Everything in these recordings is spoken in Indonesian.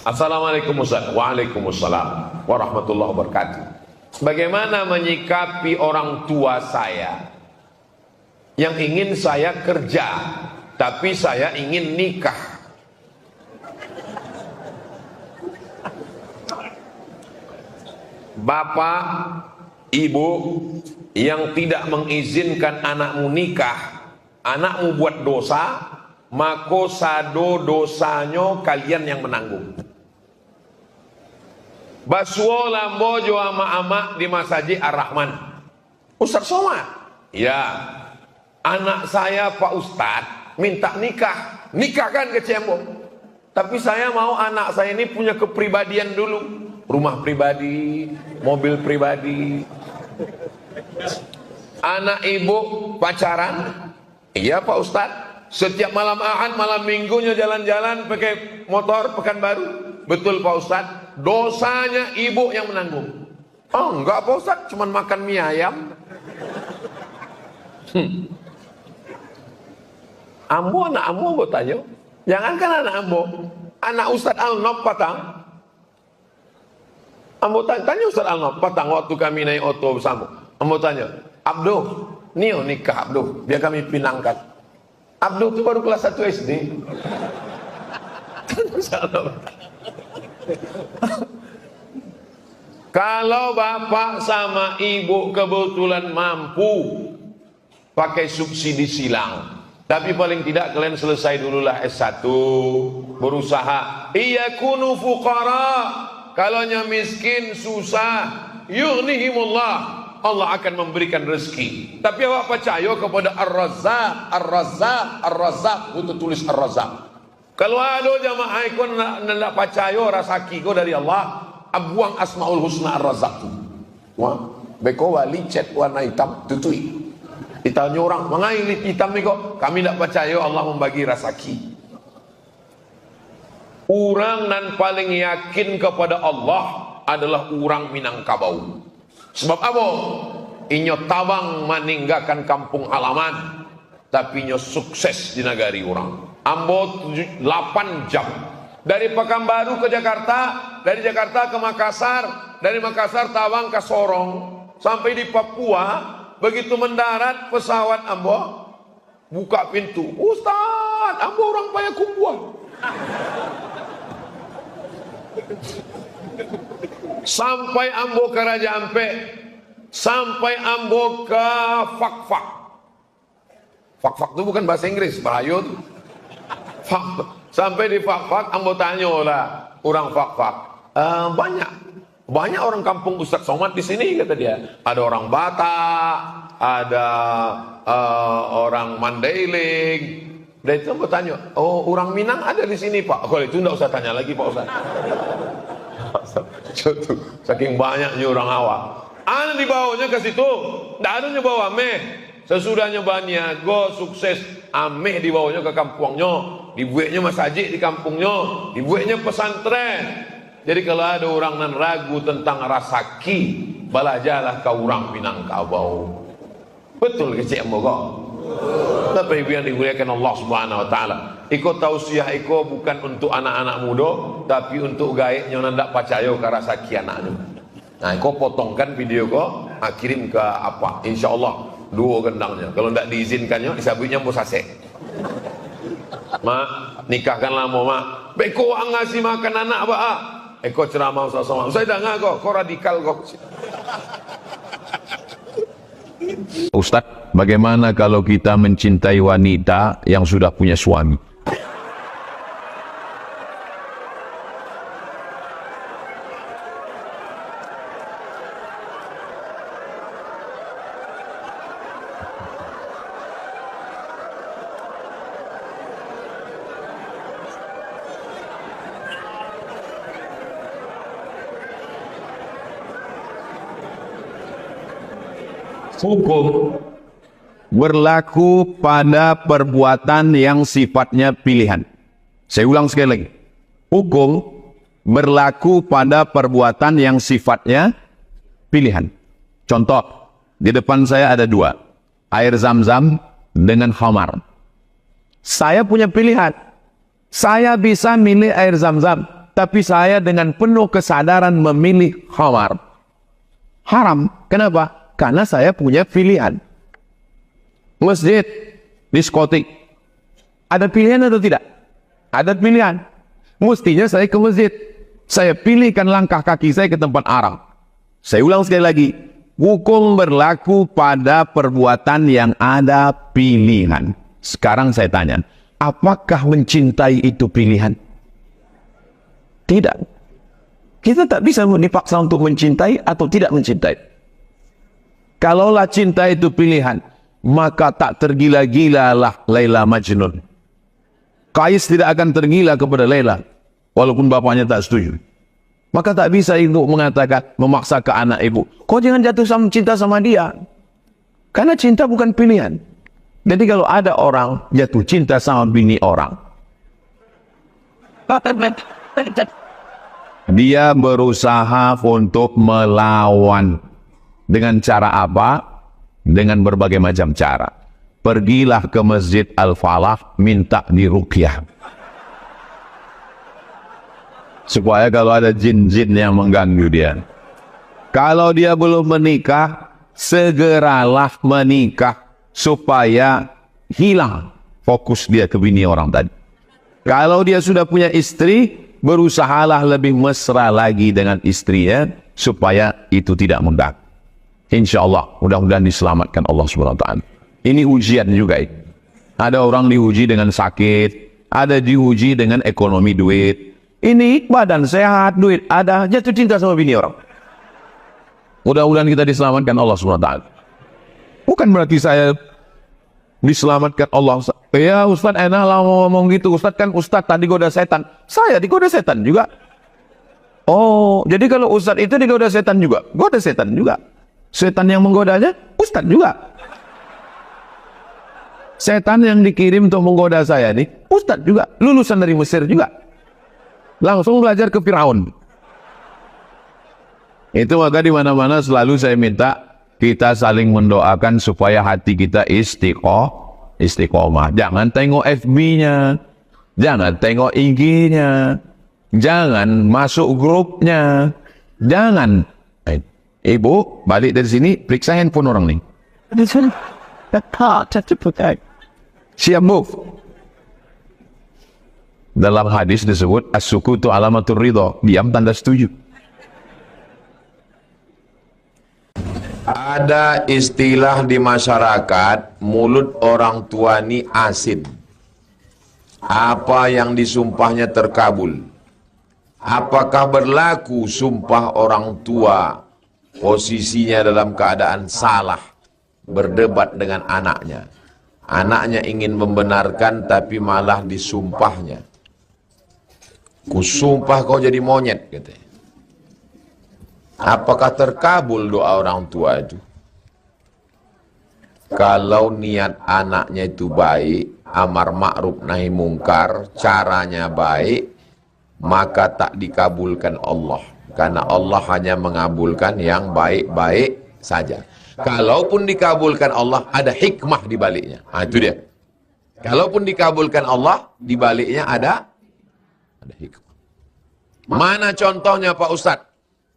Assalamualaikum Ustaz. Waalaikumsalam warahmatullahi wabarakatuh. Bagaimana menyikapi orang tua saya yang ingin saya kerja, tapi saya ingin nikah? Bapak, ibu yang tidak mengizinkan anakmu nikah, anakmu buat dosa, maka sado dosanya kalian yang menanggung. Basuo lambo jo ama-ama di Masjid Ar-Rahman. Ustaz Somad, ya, anak saya Pak Ustadz minta nikah, nikahkan ke Cembo. Tapi saya mau anak saya ini punya kepribadian dulu, rumah pribadi, mobil pribadi. Anak ibu pacaran, iya Pak Ustadz. Setiap malam Ahad, malam Minggunya jalan-jalan pakai motor Pekanbaru. Betul Pak Ustadz, dosanya ibu yang menanggung. Oh enggak Pak Ustadz, cuman makan mie ayam. Ambo anak ambo tanya, jangankan anak ambo, anak Ustadz Al-Nob Patang. Ambo tanya Ustadz Al-Nob Patang waktu kami naik oto bersama. Ambo tanya, Abduh, nio nikah Abduh, biar kami pinangkan. Abduh itu baru kelas 1 SD. Kalau bapak sama ibu kebetulan mampu pakai subsidi silang, tapi paling tidak kalian selesai dululah S1, berusaha. Iyakunu fuqara, kalaunya miskin susah, yughnihimullah, Allah akan memberikan rezeki. Tapi awak percaya kepada Ar-Razzaq, Ar-Razzaq, Ar-Razzaq, untuk tulis Ar-Razzaq. Kalau ada jamaah ikut nak percaya rezeki ko dari Allah, abuang Asmaul Husna Ar-Razzaq tu. Wah, beko wali cat warna hitam tutui. Ditanya orang, "Mengai hitam ni kok?" Kami tak percaya Allah membagi rezeki. Orang nan paling yakin kepada Allah adalah orang Minangkabau. Sebab apa? Inyo tabang meninggalkan kampung halaman, tapi inyo sukses di negari orang. Ambo 8 jam dari Pekanbaru ke Jakarta, dari Jakarta ke Makassar, dari Makassar Tawang ke Sorong, sampai di Papua. Begitu mendarat pesawat Ambo buka pintu, Ustaz, Ambo orang Payakumbuh. Sampai Ambo ke Raja Ampe, sampai Ambo ke Fakfak. Fakfak itu bukan bahasa Inggris, bahaya tuh. Sampai di Fakfak, Ambo tanya lah orang Fakfak, banyak orang kampung Ustaz Somad di sini, kata dia. Ada orang Batak, ada orang Mandailing. Dan itu Ambo tanya, oh orang Minang ada di sini Pak. Kalau itu enggak usah tanya lagi Pak Ustaz. Saking banyaknya orang awak. Anak dibawanya ke situ, tidak ada nyebawa meh. Sesudah nyobanya, go sukses, ameh dibawanya ke kampungnya, dibuatnya masjid di kampungnya, dibuatnya pesantren. Jadi kalau ada orang nan ragu tentang rasaki, balajalah ke orang Minangkabau. Betul kecik kok. Tapi yang dimuliakan Allah Subhanahu Wa Taala, ikut tausiah ikut bukan untuk anak-anak muda, tapi untuk gaibnya nanda percaya ke rasaki anaknya. Nah, ikut potongkan video kok, kirim ke apa? Insya Allah 2 gendangnya. Kalau tidak diizinkannya, disabutnya mau sase. Mak, nikahkanlah mau mak. Beko ngasih makan anak apa? Eko ceramah sama. Saya dah ngak kok radikal kok. Ustadz, bagaimana kalau kita mencintai wanita yang sudah punya suami? Hukum berlaku pada perbuatan yang sifatnya pilihan. Saya ulang sekali lagi. Hukum berlaku pada perbuatan yang sifatnya pilihan. Contoh, di depan saya ada 2. Air zam-zam dengan khamar. Saya punya pilihan. Saya bisa milih air zam-zam. tapi saya dengan penuh kesadaran memilih khamar. Haram. Kenapa? Karena saya punya pilihan. Masjid, diskotik. Ada pilihan atau tidak? Ada pilihan. Mestinya saya ke masjid. Saya pilihkan langkah kaki saya ke tempat haram. Saya ulang sekali lagi. Hukum berlaku pada perbuatan yang ada pilihan. Sekarang saya tanya, apakah mencintai itu pilihan? Tidak. Kita tak bisa dipaksa untuk mencintai atau tidak mencintai. Kalaulah cinta itu pilihan, maka tak tergila-gilalah Laila Majnun. Qais tidak akan tergila kepada Laila, walaupun bapaknya tak setuju. Maka tak bisa ibu mengatakan, memaksa ke anak ibu, kau jangan jatuh cinta sama dia. Karena cinta bukan pilihan. Jadi kalau ada orang jatuh cinta sama bini orang, dia berusaha untuk melawan. Dengan cara apa? Dengan berbagai macam cara. Pergilah ke Masjid Al-Falah, minta diruqyah. Supaya kalau ada jin-jin yang mengganggu dia. Kalau dia belum menikah, segeralah menikah. Supaya hilang fokus dia ke bini orang tadi. Kalau dia sudah punya istri, berusahalah lebih mesra lagi dengan istrinya. Supaya itu tidak mengganggu. Insya Allah, mudah-mudahan diselamatkan Allah SWT. Ini ujian juga. Ada orang diuji dengan sakit, ada diuji dengan ekonomi duit. Ini badan sehat, duit ada, jatuh cinta sama bini orang. Mudah-mudahan kita diselamatkan Allah SWT. Bukan berarti saya diselamatkan Allah. Ya Ustaz enak lah ngomong gitu. Ustaz kan Ustaz tadi goda setan. Saya digoda setan juga. Oh, jadi kalau Ustaz itu digoda setan juga. Goda setan juga. Setan yang menggodanya, Ustaz juga. Setan yang dikirim untuk menggoda saya nih, Ustaz juga. Lulusan dari Mesir juga. Langsung belajar ke Firaun. Itu maka di mana-mana selalu saya minta kita saling mendoakan supaya hati kita istiqomah. Jangan tengok FB-nya, jangan tengok IG-nya, jangan masuk grupnya, jangan. Ibu, balik dari sini, periksa handphone orang ni. Siap move. Dalam hadis disebut, as-sukutu alamatur ridha. Diam tanda setuju. Ada istilah di masyarakat, mulut orang tua ni asin. Apa yang disumpahnya terkabul. Apakah berlaku sumpah orang tua posisinya dalam keadaan salah, berdebat dengan anaknya. Anaknya ingin membenarkan tapi malah disumpahnya. Kusumpah kau jadi monyet, katanya. Apakah terkabul doa orang tua itu? Kalau niat anaknya itu baik, amar ma'ruf nahi mungkar, caranya baik, maka tak dikabulkan Allah. Karena Allah hanya mengabulkan yang baik-baik saja. Kalaupun dikabulkan Allah, ada hikmah di baliknya. Nah, itu dia. Kalaupun dikabulkan Allah, di baliknya ada hikmah. Mana contohnya Pak Ustadz?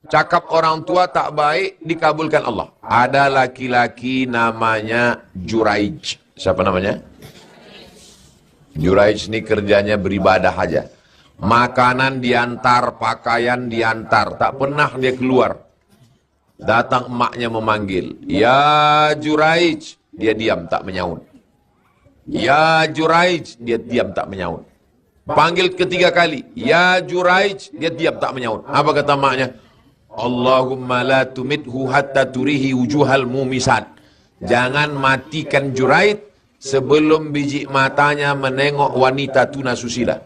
Cakap orang tua tak baik, dikabulkan Allah. Ada laki-laki namanya Juraij. Siapa namanya? Juraij ini kerjanya beribadah aja. Makanan diantar, pakaian diantar, tak pernah dia keluar. Datang emaknya memanggil, ya Juraij, dia diam tak menyaut. Ya Juraij, dia diam tak menyaut. Panggil ketiga kali, ya Juraij, dia diam tak menyaut. Apa kata emaknya? Allahumma la tumithu hatta turihi wujuhal mumisat. Jangan matikan Juraij sebelum biji matanya menengok wanita tuna susila.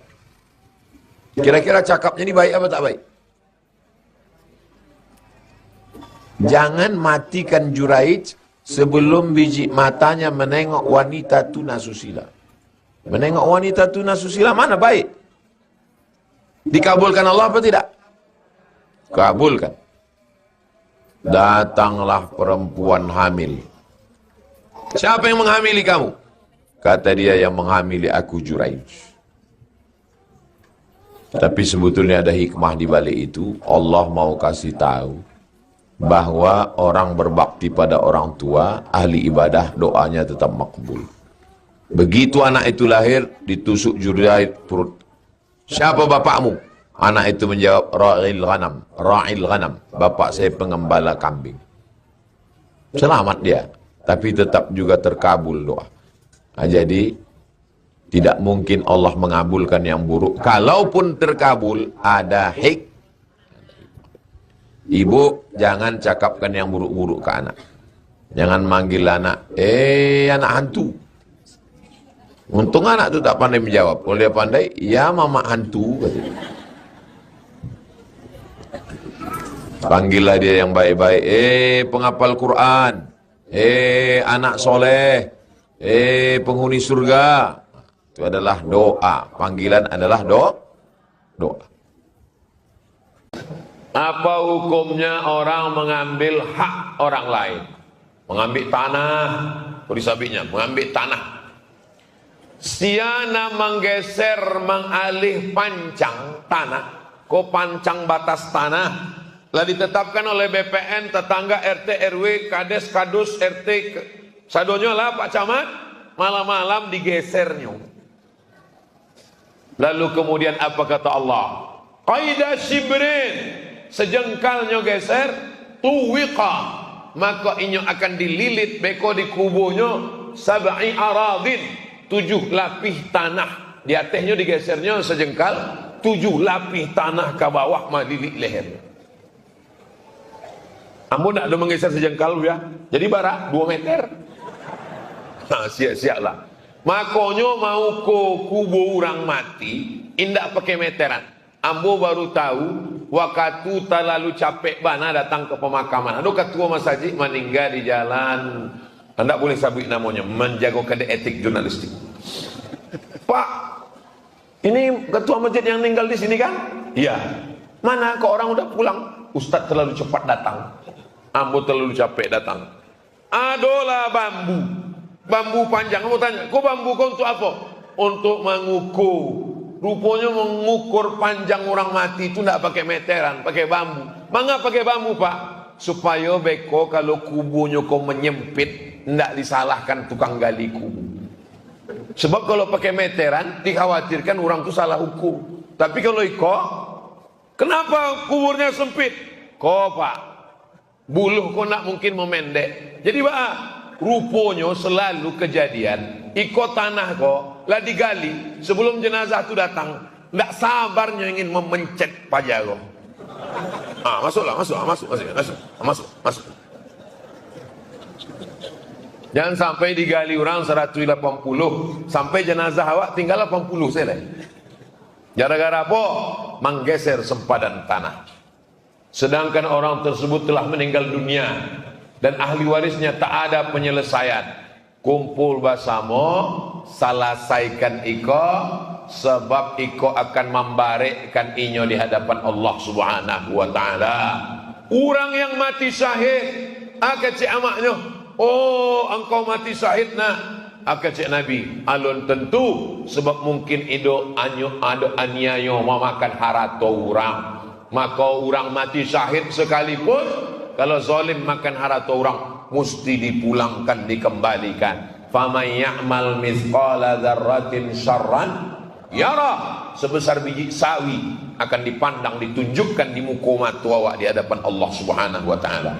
Kira-kira cakapnya ini baik apa tak baik? Jangan matikan Juraij sebelum biji matanya menengok wanita tuna susila. Menengok wanita tuna susila mana baik? Dikabulkan Allah apa tidak? Kabulkan. Datanglah perempuan hamil. Siapa yang menghamili kamu? Kata dia, yang menghamili aku Juraij. Tapi sebetulnya ada hikmah di balik itu. Allah mau kasih tahu bahwa orang berbakti pada orang tua, ahli ibadah, doanya tetap makbul. Begitu anak itu lahir, ditusuk jurjait perut. Siapa bapakmu? Anak itu menjawab, ra'il ghanam. Ra'il ghanam. Bapak saya pengembala kambing. Selamat dia, tapi tetap juga terkabul doa. Nah, jadi tidak mungkin Allah mengabulkan yang buruk. Kalaupun terkabul, ada Ibu jangan cakapkan yang buruk-buruk ke anak. Jangan manggil anak, anak hantu. Untung anak itu tak pandai menjawab. Kalau dia pandai, ya mama hantu. Panggillah dia yang baik-baik. Penghafal Quran. Anak soleh. Penghuni surga. Itu adalah doa. Panggilan adalah doa. Apa hukumnya orang mengambil hak orang lain? Mengambil tanah, perisabinya, mengambil tanah. Siana menggeser, mengalih pancang tanah, ko pancang batas tanah, lah ditetapkan oleh BPN, tetangga, RT, RW, Kades, Kadus, RT, sadonyo lah Pak Camat, malam-malam digesernya. Lalu kemudian apa kata Allah? Qaidah shibrin, sejengkalnya geser, tuwiqa, maka inyo akan dililit beko di kubunya sab'i aradin, 7 lapih tanah. Di atasnya digesernya sejengkal, 7 lapih tanah ke bawah malilit leher. Ambo nak ada menggeser sejengkal ya. Jadi barak 2 meter. Nah, siap-siap lah. Makonyo mau ke kubu orang mati, indak pakai meteran. Ambo baru tahu, waktu terlalu capek bana datang ke pemakaman. Ada ketua masjid meninggal di jalan, anda boleh sabut namanya, menjaga kode etik jurnalistik. Pak, ini ketua masjid yang meninggal di sini kan? Iya. Mana kok orang udah pulang? Ustadz terlalu cepat datang. Ambo terlalu capek datang. Adolah bambu. Bambu panjang, kamu tanya, kok bambu kau untuk apa? Untuk mengukur. Rupanya mengukur panjang orang mati itu tidak pakai meteran, pakai bambu. Mengapa pakai bambu, Pak? Supaya beko kalau kubunya kau menyempit, tidak disalahkan tukang gali kubu. Sebab kalau pakai meteran, dikhawatirkan orang itu salah hukum. Tapi kalau iko, kenapa kuburnya sempit? Kok Pak, buluh kau nak mungkin memendek. Jadi Pak, rupanya selalu kejadian iko tanah kok lah digali sebelum jenazah itu datang, tidak sabarnya ingin memencet pajak kok. Masuk. Jangan sampai digali orang 180 sampai jenazah awak tinggal 80 selesai. Gara-gara apa? Menggeser sempadan tanah. Sedangkan orang tersebut telah meninggal dunia dan ahli warisnya tak ada penyelesaian. Kumpul bersama, selesaikan iko, sebab iko akan membarekkan inyo di hadapan Allah Subhanahu wa taala. Orang yang mati syahid, akacik amaknya, oh engkau mati syahid nak, akacik Nabi, alun tentu sebab mungkin ido anyo ado aniayo memakan harato orang. Maka orang mati syahid sekalipun, kalau zalim makan harta orang, mesti dipulangkan, dikembalikan. Faman ya'mal mithqala dzarratin syarran yara, sebesar biji sawi akan dipandang, ditunjukkan di muka mata awak di hadapan Allah Subhanahu wa taala.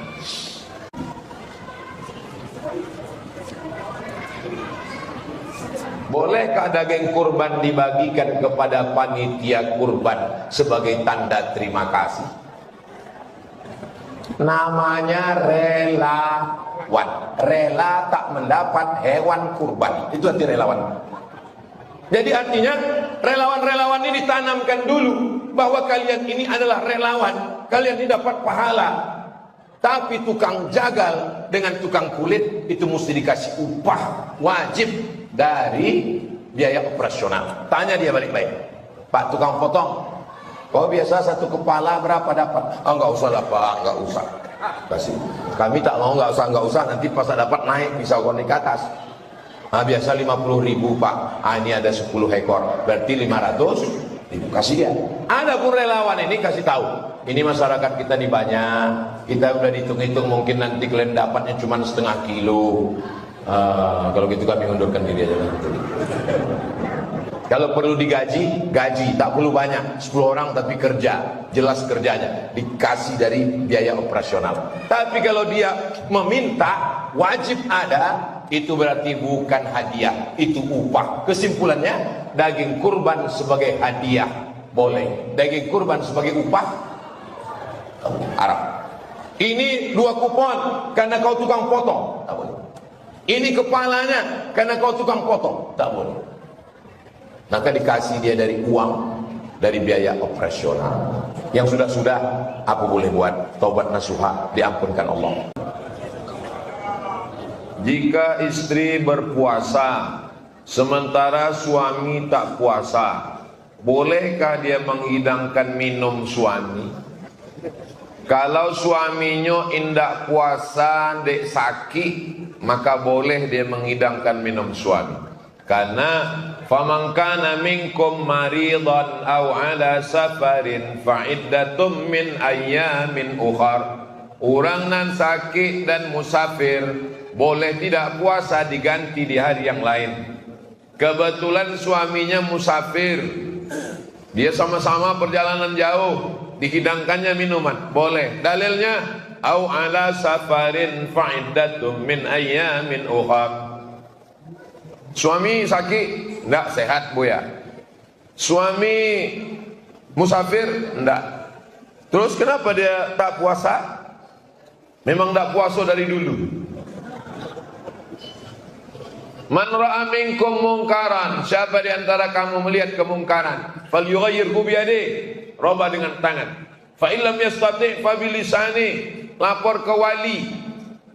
Bolehkah daging kurban dibagikan kepada panitia kurban sebagai tanda terima kasih? Namanya relawan. Rela tak mendapat hewan kurban. Itu arti relawan. Jadi artinya relawan-relawan ini ditanamkan dulu bahwa kalian ini adalah relawan. Kalian ini dapat pahala. Tapi tukang jagal dengan tukang kulit itu mesti dikasih upah wajib dari biaya operasional. Tanya dia balik-balik, Pak tukang potong, kau biasa satu kepala berapa dapat? Oh enggak usah lah Pak, enggak usah. Kasih. Kami tak mau, enggak usah. Nanti pas dapat naik pisau kau ke atas. Biasa 50.000 Pak. Ini ada 10 ekor, berarti 500. Itu kasih dia. Ada pun relawan ini kasih tahu. Ini masyarakat kita di banyak. Kita udah dihitung-hitung mungkin nanti kalian dapatnya cuma setengah kilo. Kalau gitu kami undurkan diri aja nanti. Kalau perlu digaji, gaji, tak perlu banyak, 10 orang tapi kerja, jelas kerjanya, dikasih dari biaya operasional. Tapi kalau dia meminta, wajib ada, itu berarti bukan hadiah, itu upah. Kesimpulannya, daging kurban sebagai hadiah boleh, daging kurban sebagai upah haram. Ini 2 kupon karena kau tukang potong, tak boleh. Ini kepalanya karena kau tukang potong, tak boleh. Maka dikasih dia dari uang, dari biaya operasional. Yang sudah-sudah, apa boleh buat? Taubat nasuha, diampunkan Allah. Jika istri berpuasa, sementara suami tak puasa, bolehkah dia menghidangkan minum suami? Kalau suaminya indak puasa, dek sakit, maka boleh dia menghidangkan minum suami. Karena faman kana minkum maridan aw ala safarin fa iddatum min ayyamin ukhar. Orang nan sakit dan musafir boleh tidak puasa diganti di hari yang lain. Kebetulan suaminya musafir, dia sama-sama perjalanan jauh, dihidangkannya minuman, boleh. Dalilnya aw ala safarin fa iddatum min ayyamin ukhar. Suami sakit, enggak sehat buya. Suami musafir, enggak. Terus kenapa dia tak puasa? Memang enggak puasa dari dulu. Man ra'a minkum mungkaran, siapa di antara kamu melihat kemungkaran, falyughayyirhu biyadi, robah dengan tangan. Fa illam yastati' fa bilisani, lapor ke wali.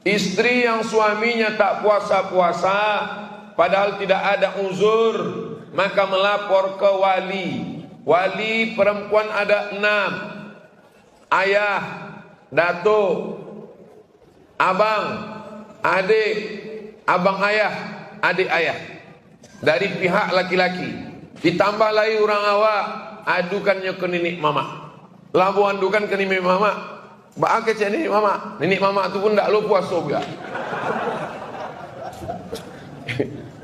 Istri yang suaminya tak puasa-puasa padahal tidak ada uzur, maka melapor ke wali. Wali perempuan ada 6. Ayah, datuk, abang, adik, abang ayah, adik ayah. Dari pihak laki-laki. Ditambah lagi orang awak, adukannya ke nenek mama. Labu adukan ke nenek mama. Ba'a kecil nenek mama. Nenek mama itu pun tak lu puasa juga.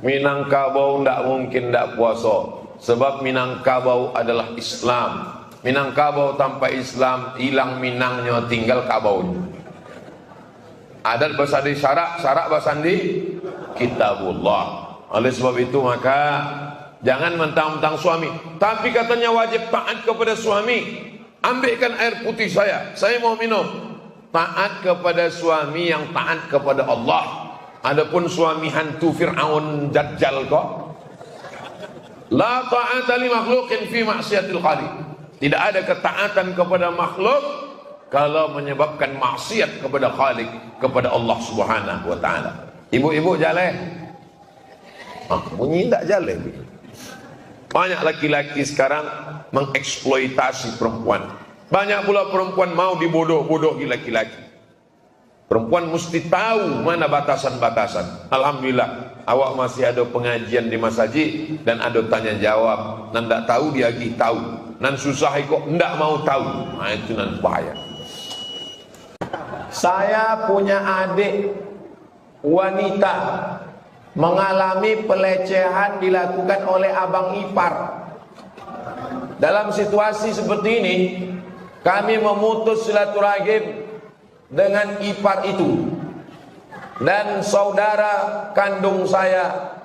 Minangkabau tidak mungkin tidak puasa, sebab Minangkabau adalah Islam. Minangkabau tanpa Islam hilang minangnya, tinggal kabaunya. Adat basandi syarak, syarak basandi kitabullah. Oleh sebab itu maka jangan mentang-mentang suami, tapi katanya wajib taat kepada suami. Ambilkan air putih saya mau minum. Taat kepada suami yang taat kepada Allah. Adapun suami hantu Fir'aun Dajjal kok, la ta'ata li makhluqin fi maksiatil khaliq. Tidak ada ketaatan kepada makhluk kalau menyebabkan maksiat kepada Khaliq, kepada Allah Subhanahu wa taala. Ibu-ibu jalan. Bunyi tak jalan. Banyak laki-laki sekarang mengeksploitasi perempuan. Banyak pula perempuan mau dibodoh-bodohi laki-laki. Perempuan mesti tahu mana batasan-batasan. Alhamdulillah, awak masih ada pengajian di masjid dan ada tanya jawab. Nan tak tahu dia lagi tahu. Nan susah kok ndak mau tahu. Nah itu nan bahaya. Saya punya adik wanita mengalami pelecehan dilakukan oleh abang ipar. Dalam situasi seperti ini, kami memutus silaturahim dengan ipar itu, dan saudara kandung saya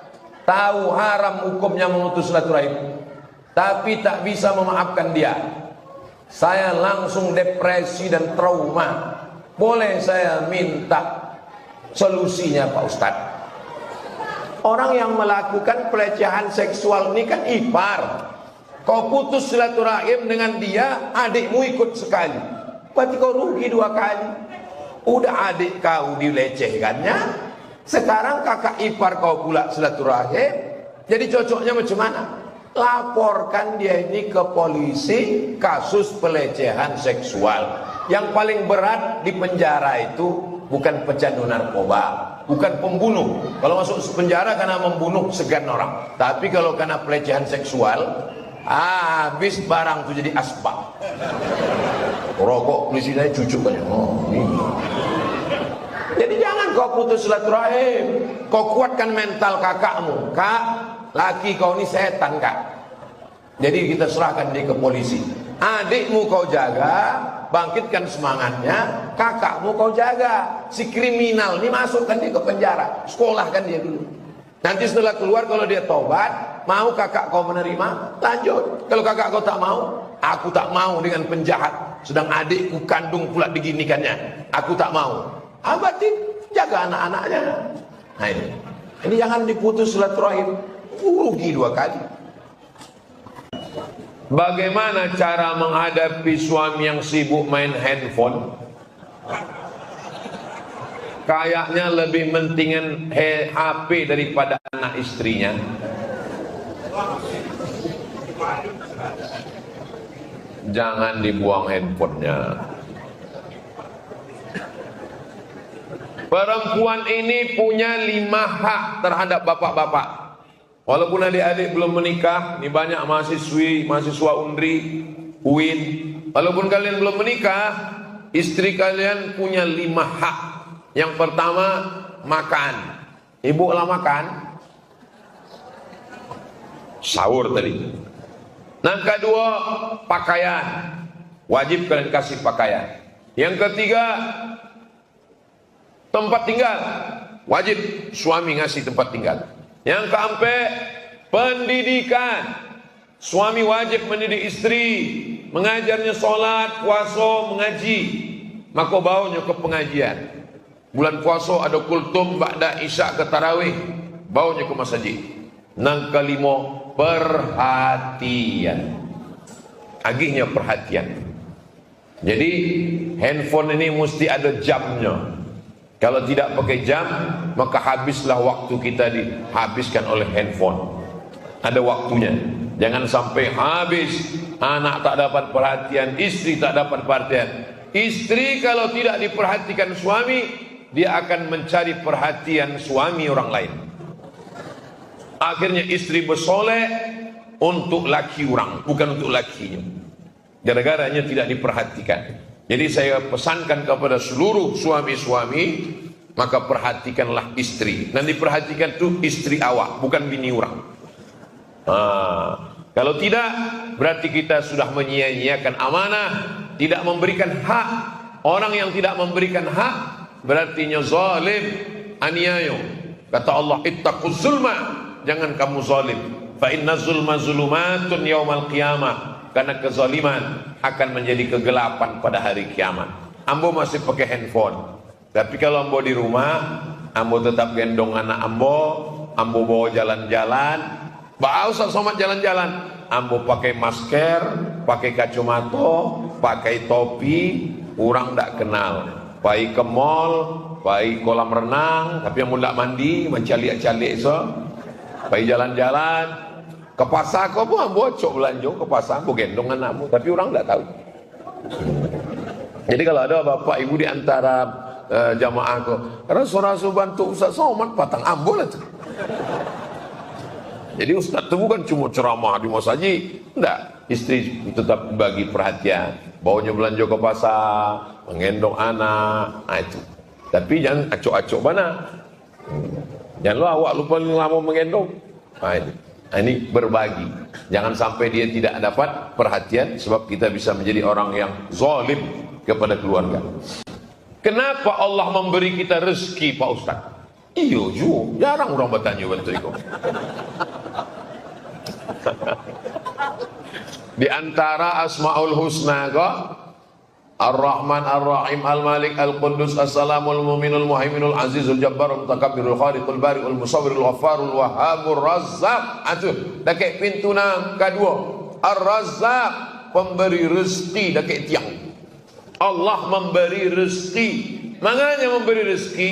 tahu haram hukumnya memutus silaturahim, tapi tak bisa memaafkan dia. Saya langsung depresi dan trauma. Boleh saya minta solusinya Pak Ustadz? Orang yang melakukan pelecehan seksual ini kan ipar. Kau putus silaturahim dengan dia, adikmu ikut sekali, berarti kau rugi 2 kali. Udah adik kau dilecehkannya, sekarang kakak ipar kau pula silaturahim. Jadi cocoknya macam mana? Laporkan dia ini ke polisi, kasus pelecehan seksual. Yang paling berat di penjara itu bukan pecandu narkoba, bukan pembunuh. Kalau masuk penjara karena membunuh segan orang. Tapi kalau karena pelecehan seksual, Habis barang tuh jadi asbak. Rokok di sini cucuk kan. Oh, ini. Jadi jangan kau putus silaturahim. Kau kuatkan mental kakakmu. Kak, laki kau ini setan, Kak. Jadi kita serahkan dia ke polisi. Adikmu kau jaga, bangkitkan semangatnya. Kakakmu kau jaga. Si kriminal ini masukkan dia ke penjara. Sekolahkan dia dulu. Nanti setelah keluar kalau dia tobat, mau kakak kau menerima, lanjut. Kalau kakak kau tak mau, aku tak mau dengan penjahat. Sedang adikku kandung pula diginikannya. Aku tak mau. Berarti jaga anak-anaknya. Nah ini jangan diputus silaturahim. Rugi 2 kali. Bagaimana cara menghadapi suami yang sibuk main handphone? Kayaknya lebih mentingin HP daripada anak istrinya. Jangan dibuang handphonenya. Perempuan ini punya 5 hak terhadap bapak-bapak. Walaupun adik-adik belum menikah, ini banyak mahasiswa UNRI, UIN. Walaupun kalian belum menikah, istri kalian punya 5 hak. Yang pertama, makan. Ibu lah makan. Sahur tadi. Yang kedua, pakaian. Wajib kalian kasih pakaian. Yang ketiga, tempat tinggal. Wajib suami ngasih tempat tinggal. Yang keempat, pendidikan. Suami wajib mendidik istri, mengajarnya sholat, puasa, mengaji. Maka bawanya ke pengajian. Bulan puasa ada kultum ba'da isya ke tarawih, bawanya ke masjid. Yang kelima, perhatian. Agihnya perhatian. Jadi handphone ini mesti ada jamnya. Kalau tidak pakai jam, maka habislah waktu kita dihabiskan oleh handphone. Ada waktunya. Jangan sampai habis, anak tak dapat perhatian, istri tak dapat perhatian. Istri kalau tidak diperhatikan suami, dia akan mencari perhatian suami orang lain. Akhirnya istri bersoleh untuk laki orang, bukan untuk lakinya. Gara-garanya tidak diperhatikan. Jadi saya pesankan kepada seluruh suami-suami, maka perhatikanlah istri. Dan diperhatikan itu istri awak, bukan bini orang. Kalau tidak, berarti kita sudah menyia-nyiakan amanah, tidak memberikan hak. Orang yang tidak memberikan hak, berarti zalim, aniaya. Kata Allah, ittaquz zulma, jangan kamu zalim. Fa inna zulma zulumatun yaumal qiyamah. Karena kezaliman akan menjadi kegelapan pada hari kiamat. Ambo masih pakai handphone. Tapi kalau ambo di rumah, ambo tetap gendong anak ambo bawa jalan-jalan. Ba usah somat jalan-jalan. Ambo pakai masker, pakai kacamata, pakai topi, orang tak kenal. Pai ke mall, pai kolam renang, tapi ambo tak mandi, mencalik-calik so. Pai jalan-jalan. Ke pasar kau pun ambo cok belanja ke pasar, ambo gendong anakmu, tapi orang tak tahu. Jadi kalau ada bapak ibu di antara jamaah kau, rasul bantu Ustaz Somad patang ambo lah tu. Jadi Ustaz tu bukan cuma ceramah di masjid, enggak. Istri tetap bagi perhatian, bawanya belanja ke pasar, menggendong anak, itu. Tapi jangan acok-acok mana. Jangan lu awak lupa lama menggendong. Itu. Ini berbagi. Jangan sampai dia tidak dapat perhatian, sebab kita bisa menjadi orang yang zalim kepada keluarga. Kenapa Allah memberi kita rezeki, Pak Ustaz? Iyo ju, jarang orang bertanya bentuk itu. Di antara Asmaul Husna kok, Ar-Rahman, Ar-Rahim, Al-Malik, Al-Quddus, As-Salamul Muminul Muhaiminul Azizul Jabbarul Mutakabbirul Khaliqul Bari'ul Musawwirul Ghaffarul Wahhabur Razzaq. Atuh, dekat pintu nang kedua. Ar-Razzaq, pemberi rezeki dekat tiang. Allah memberi rezeki. Makanya memberi rezeki,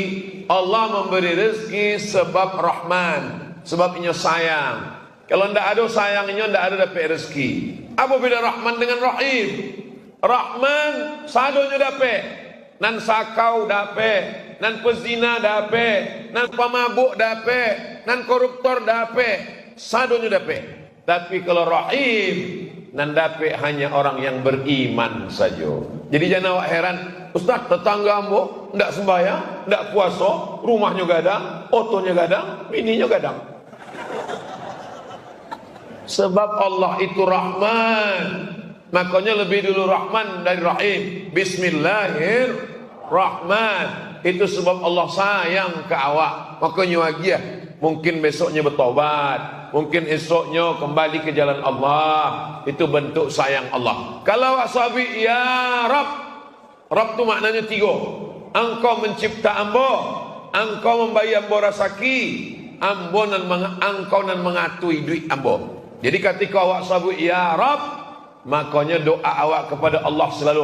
Allah memberi rezeki sebab Rahman, sebabnya sayang. Kalau ndak ada sayangnya, ndak ada dapat rezeki. Apa beda Rahman dengan Rahim? Rahman sadonya dapat, nan sakau dapat, nan pezina dapat, nan pemabuk dapat, nan koruptor dapat, sadonya dapat. Tapi kalau rahim nandape hanya orang yang beriman saja. Jadi jangan awak heran, Ustaz, tetangga ambo ndak sembahyang, ndak puasa, rumahnya gadang, otonya gadang, bininya gadang. Sebab Allah itu Rahman, makanya lebih dulu Rahman dari Rahim. Bismillahirrahman. Itu sebab Allah sayang ke awak. Makanya wagia, mungkin besoknya bertobat, mungkin esoknya kembali ke jalan Allah. Itu bentuk sayang Allah. Kalau awak sabi, ya Rabb. Rabb itu maknanya 3. Engkau mencipta ambo, engkau membayi ambo rasaki, ambo nan engkau nan mengatui duit ambo. Jadi ketika awak sabu ya Rabb, makanya doa awak kepada Allah selalu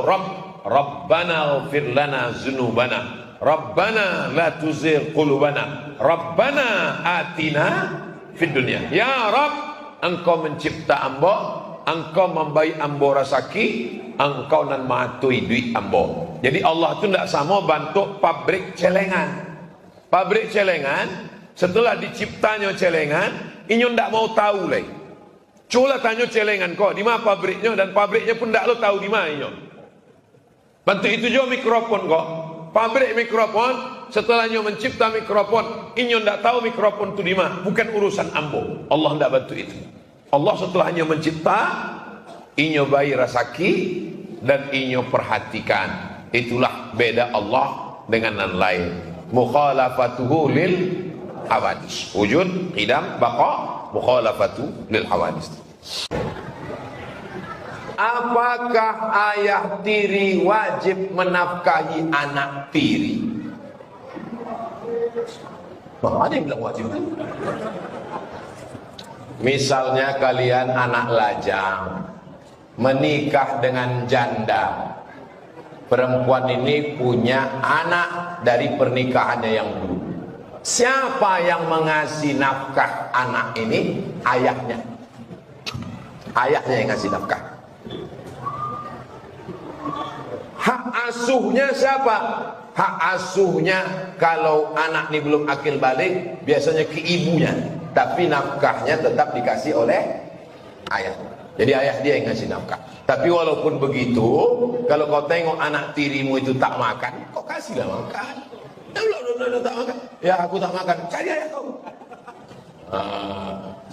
Rabbana ighfir lana dzunubana, Rabbana la tuzigh qulubana, Rabbana atina fid dunya. Ya Rabb, engkau mencipta ambo, engkau membayi ambo rasaki, engkau nan matui duit ambo. Jadi Allah itu tidak sama bantu pabrik celengan. Pabrik celengan setelah diciptanya celengan, inyo tidak mau tahu lagi. Coba tanya celengan kok di mana pabriknya, dan pabriknya pun tidak lo tahu di mana. Bantu itu juga mikrofon kok. Pabrik mikrofon setelahnya mencipta mikrofon, inyo tidak tahu mikrofon itu di mana. Bukan urusan ambo. Allah tidak bantu itu. Allah setelahnya mencipta, inyo bayi rasaki dan inyo perhatikan. Itulah beda Allah dengan yang lain. Mukhalafatuhu lil hawadis. Wujud, qidam, baqa, mukhalafatu lil hawadis. Apakah ayah tiri wajib menafkahi anak tiri? Ada yang bilang wajib. Misalnya kalian anak lajang menikah dengan janda. Perempuan ini punya anak dari pernikahannya yang dulu. Siapa yang mengasih nafkah anak ini? Ayahnya. Ayahnya yang ngasih nafkah. Hak asuhnya siapa? Hak asuhnya kalau anak ini belum akil balik, biasanya ke ibunya. Tapi nafkahnya tetap dikasih oleh ayah. Jadi ayah dia yang ngasih nafkah. Tapi walaupun begitu, kalau kau tengok anak tirimu itu tak makan, kau kasihlah makan. Tak makan. Ya aku tak makan. Cari ayah kau.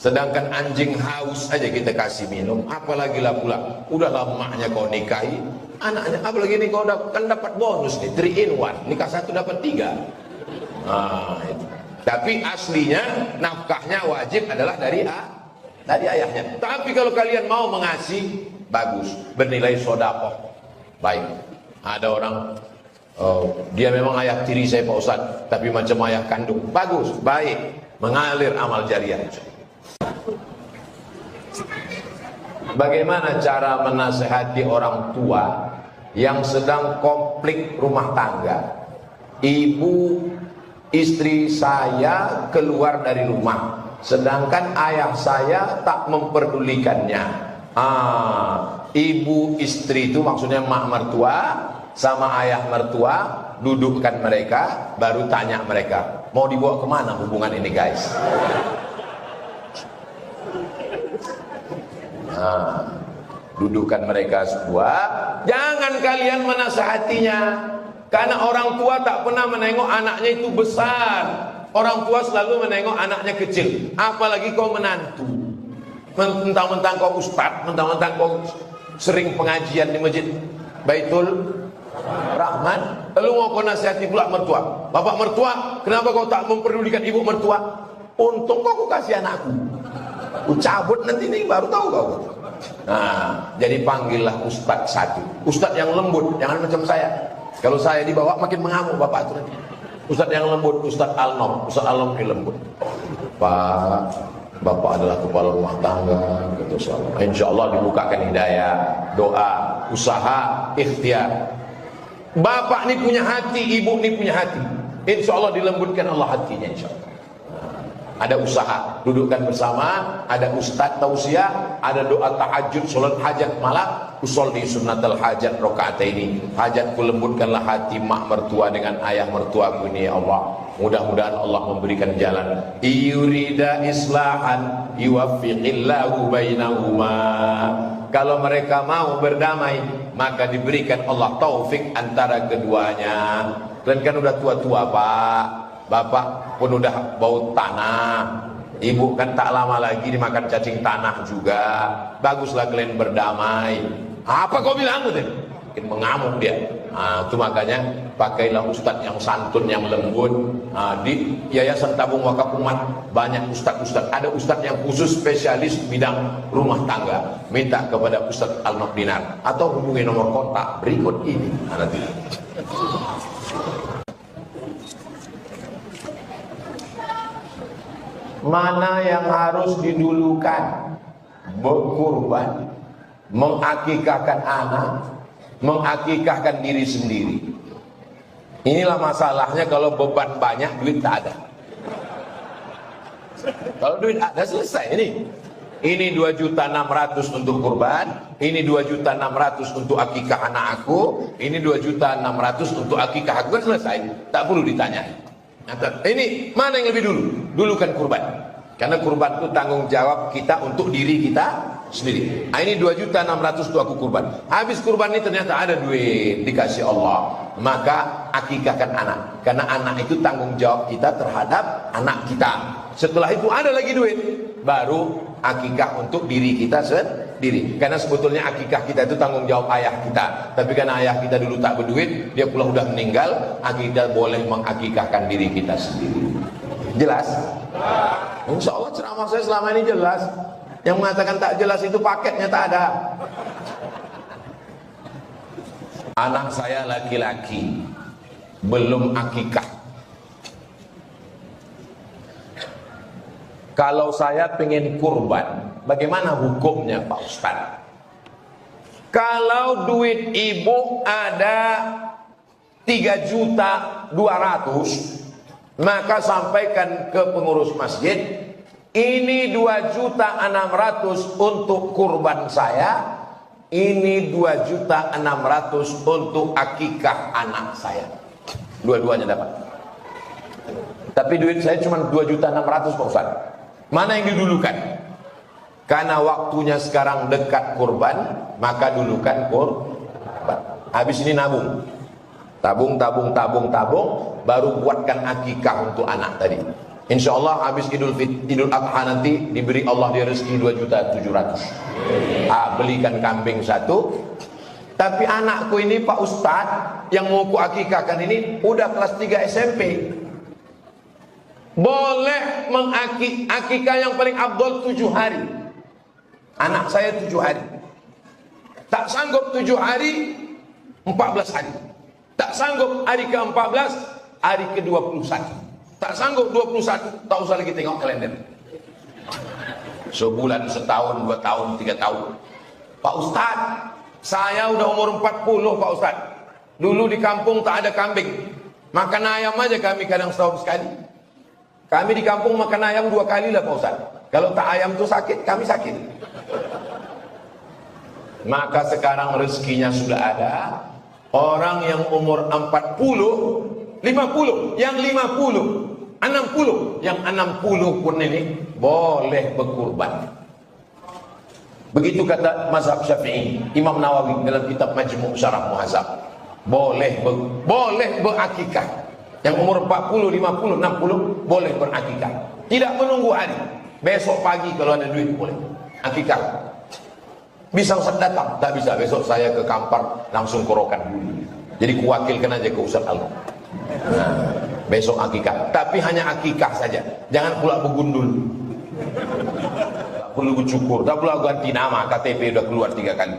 Sedangkan anjing haus aja kita kasih minum, apalagi lah pula udah lamanya kau nikahi anaknya, apalagi ini kau kan dapat bonus nih 3 in 1, nikah 1 dapat 3. Itu. Tapi aslinya nafkahnya wajib adalah dari ayahnya. Tapi kalau kalian mau mengasih, bagus, bernilai sedekah. Baik. Ada orang dia memang ayah tiri saya Pak Ustaz, tapi macam ayah kandung. Bagus, baik, mengalir amal jariah. Bagaimana cara menasehati orang tua yang sedang konflik rumah tangga? Ibu istri saya keluar dari rumah, sedangkan ayah saya tak memperdulikannya. Ibu istri itu maksudnya mak mertua sama ayah mertua, dudukkan mereka, baru tanya mereka, mau dibawa kemana hubungan ini guys? Dudukkan mereka semua. Jangan kalian menasihatinya, karena orang tua tak pernah menengok anaknya itu besar. Orang tua selalu menengok anaknya kecil. Apalagi kau menantu, mentang-mentang kau ustaz, mentang-mentang kau sering pengajian di masjid Baitul Rahman, lalu mau kau nasihati pula mertua. Bapak mertua, kenapa kau tak memperdulikan ibu mertua? Untung kau kasih anakku, ku cabut nanti nih baru tahu kau. Jadi panggillah ustaz satu, ustaz yang lembut, jangan macam saya. Kalau saya dibawa makin mengamuk bapak itu nanti. Ustaz yang lembut, Ustaz Al-Nom. Ustaz Al-Nom yang lembut. Pak, bapak adalah kepala rumah tangga, gitu. Insya Allah dibukakan hidayah, doa, usaha, ikhtiar. Bapak ini punya hati, ibu ini punya hati. Insya Allah dilembutkan Allah hatinya, insya Allah. ada usaha, dudukkan bersama, ada ustadz tausiah, ada doa tahajud, sholat hajat malam, usolli sunnatal hajat rakaat ini. Hajatku lembutkanlah hati mak mertua dengan ayah mertuaku ini ya Allah. Mudah-mudahan Allah memberikan jalan. Yurida islahan yuwaffiqillahu bainahuma. Kalau mereka mau berdamai, maka diberikan Allah taufik antara keduanya. Kalian kan udah tua-tua Pak, Bapak pun udah bau tanah, Ibu kan tak lama lagi dimakan cacing tanah juga. Baguslah kalian berdamai. Apa kau bilang gitu? Mungkin mengamuk dia. Itu makanya pakailah ustadz yang santun, yang lembut. Di Yayasan Tabung Wakaf Umat banyak ustadz-ustadz. Ada ustadz yang khusus spesialis bidang rumah tangga. Minta kepada Ustadz Al-Nok Dinar atau hubungi nomor kontak berikut ini. Nanti. Mana yang harus didulukan? Berkurban, mengakikahkan anak, mengakikahkan diri sendiri. Inilah masalahnya kalau beban banyak, duit tak ada. Kalau duit ada selesai ini. Ini 2.600.000 untuk kurban, ini 2.600.000 untuk akikah anak aku, ini 2.600.000 untuk akikah aku, kan selesai. Tak perlu ditanya. Ini mana yang lebih dulu? Dulukan kurban. Karena kurban itu tanggung jawab kita untuk diri kita sendiri. Ini 2.600.000 itu aku kurban. Habis kurban ini ternyata ada duit dikasih Allah, maka akikahkan anak. Karena anak itu tanggung jawab kita terhadap anak kita. Setelah itu ada lagi duit, baru akikah untuk diri kita sendiri. Karena sebetulnya akikah kita itu tanggung jawab ayah kita. Tapi karena ayah kita dulu tak berduit, dia pula udah meninggal, akikah boleh mengakikahkan diri kita sendiri. Jelas? Insya Allah ceramah saya selama ini jelas. Yang mengatakan tak jelas itu paketnya tak ada. Anak saya laki-laki belum akikah. Kalau saya pengen kurban, bagaimana hukumnya Pak Ustadz? Kalau duit ibu ada 3.200.000, maka sampaikan ke pengurus masjid, ini 2.600.000 untuk kurban saya, ini 2.600.000 untuk akikah anak saya. Dua-duanya dapat. Tapi duit saya cuma 2.600.000 Pak Ustadz. Mana yang didulukan? Karena waktunya sekarang dekat kurban, maka dulukan kurban. Habis ini nabung. Tabung, baru buatkan akikah untuk anak tadi. Insya Allah habis Idul Adha nanti diberi Allah dia rezeki 2.700.000. Belikan kambing satu. Tapi anakku ini Pak Ustadz yang mau ku akikahkan ini udah kelas 3 SMP. Boleh mengakikah yang paling abdol 7 hari. Anak saya 7 hari. Tak sanggup 7 hari, 14 hari. Tak sanggup hari ke-14, hari ke-21. Tak sanggup 21, tak usah lagi tengok kalender. Sebulan, setahun, 2 tahun, 3 tahun. Pak Ustadz, saya udah umur 40 Pak Ustadz. Dulu di kampung tak ada kambing. Makan ayam aja kami kadang setahun sekali. Kami di kampung makan ayam 2 kali lah Pak Ustaz. Kalau tak ayam tuh sakit, kami sakit. Maka sekarang rezekinya sudah ada. Orang yang umur 40, 50, yang 50, 60, yang 60 pun ini boleh berkurban. Begitu kata mazhab Syafi'i, Imam Nawawi dalam kitab Majmu' Syarah Muhadzab. Boleh berakikah. Yang umur 40, 50, 60 boleh berakikah. Tidak menunggu hari. Besok pagi kalau ada duit boleh akikah. Bisa Ustaz datang? Tak bisa. Besok saya ke Kampar langsung korokan dulu. Jadi kuwakilkan aja ke Ustaz Al. Besok akikah. Tapi hanya akikah saja. Jangan pula begundul. Tak perlu cukur. Tak pula ganti nama. KTP udah keluar 3 kali.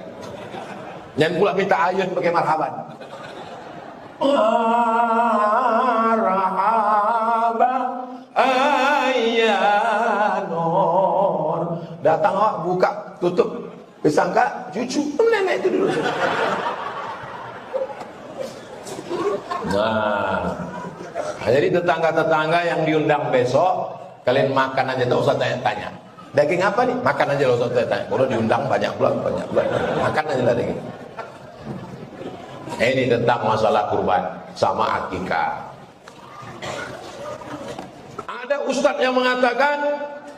Jangan pula minta ayun pakai marhaban. Marhaba ayyanur. Datang awak buka tutup, disangka cucu nenek itu dulu. Nah, jadi tetangga-tetangga yang diundang besok Kalian makan aja, tak usah tanya-tanya. Daging apa nih? Makan aja, tak usah tanya-tanya. Kalau diundang banyak pula. Makan aja lah daging. Ini tentang masalah kurban sama akikah. Ada ustadz yang mengatakan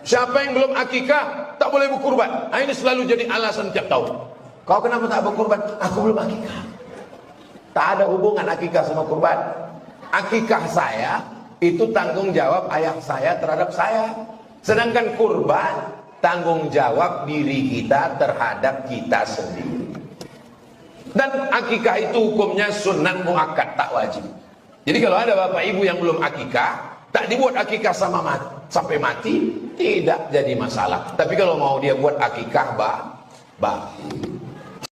siapa yang belum akikah tak boleh berkurban. Ini selalu jadi alasan tiap tahun. Kau kenapa tak berkurban? Aku belum akikah. Tak ada hubungan akikah sama kurban. Akikah saya itu tanggung jawab ayah saya terhadap saya. Sedangkan kurban tanggung jawab diri kita terhadap kita sendiri. Dan akikah itu hukumnya sunnah muakkad, tak wajib. Jadi kalau ada bapak ibu yang belum akikah, tak dibuat akikah sampai mati, tidak jadi masalah. Tapi kalau mau dia buat akikah, bah.